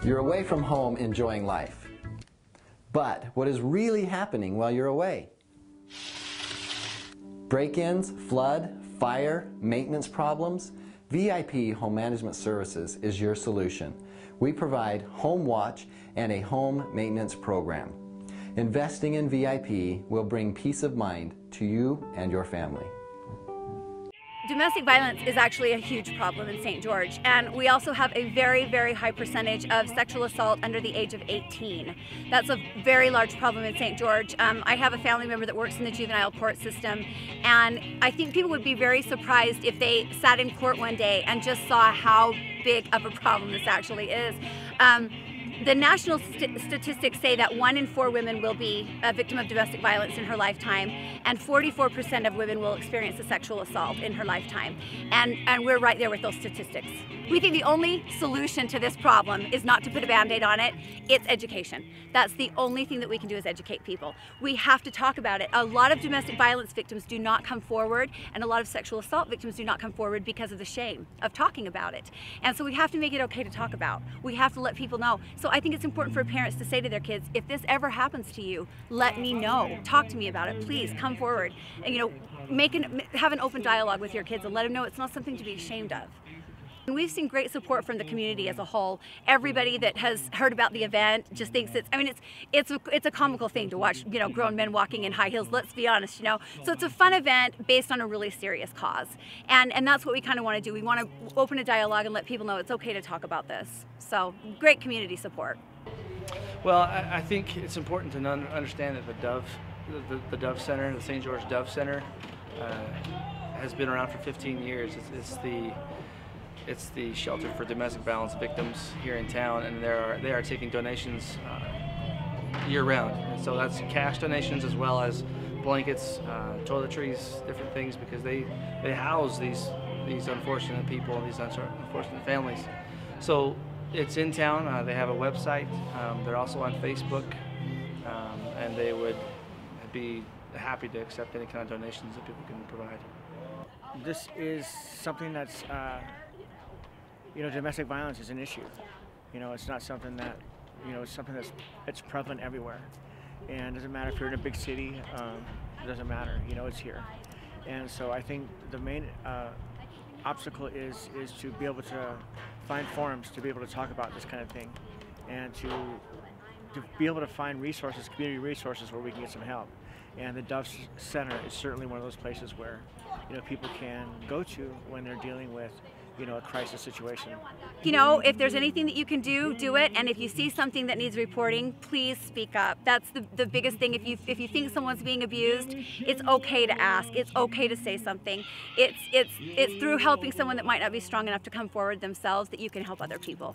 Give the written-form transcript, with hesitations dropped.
You're away from home enjoying life. But what is really happening while you're away? Break-ins, flood, fire, maintenance problems? VIP Home Management Services is your solution. We provide home watch and a home maintenance program. Investing in VIP will bring peace of mind to you and your family. Domestic violence is actually a huge problem in St. George, and we also have a very, very high percentage of sexual assault under the age of 18. That's a very large problem in St. George. I have a family member that works in the juvenile court system, and I think people would be very surprised if they sat in court one day and just saw how big of a problem this actually is. The national statistics say that 1 in 4 women will be a victim of domestic violence in her lifetime, and 44% of women will experience a sexual assault in her lifetime. And we're right there with those statistics. We think the only solution to this problem is not to put a Band-Aid on it, it's education. That's the only thing that we can do is educate people. We have to talk about it. A lot of domestic violence victims do not come forward, and a lot of sexual assault victims do not come forward because of the shame of talking about it. And so we have to make it okay to talk about. We have to let people know. So I think it's important for parents to say to their kids, if this ever happens to you, let me know. Talk to me about it. Please come forward. And, have an open dialogue with your kids and let them know it's not something to be ashamed of. And we've seen great support from the community as a whole. Everybody that has heard about the event just thinks it's a comical thing to watch, grown men walking in high heels, let's be honest, So it's a fun event based on a really serious cause. And that's what we kind of want to do. We want to open a dialogue and let people know it's okay to talk about this. So great community support. Well, I think it's important to understand that the D.O.V.E Center, the St. George D.O.V.E Center, has been around for 15 years. It's the shelter for domestic violence victims here in town, and they are taking donations year-round. And so that's cash donations as well as blankets, toiletries, different things, because they house these unfortunate people, these unfortunate families. So it's in town. They have a website. They're also on Facebook, and they would be happy to accept any kind of donations that people can provide. This is something that's domestic violence is an issue. It's not something that, it's something it's prevalent everywhere. And it doesn't matter if you're in a big city, it doesn't matter, it's here. And so I think the main obstacle is to be able to find forums to be able to talk about this kind of thing, and to be able to find resources, community resources where we can get some help. And the D.O.V.E Center is certainly one of those places where, people can go to when they're dealing with a crisis situation. If there's anything that you can do, do it. And if you see something that needs reporting, please speak up. That's the biggest thing. If you think someone's being abused, it's okay to ask. It's okay to say something. It's through helping someone that might not be strong enough to come forward themselves that you can help other people.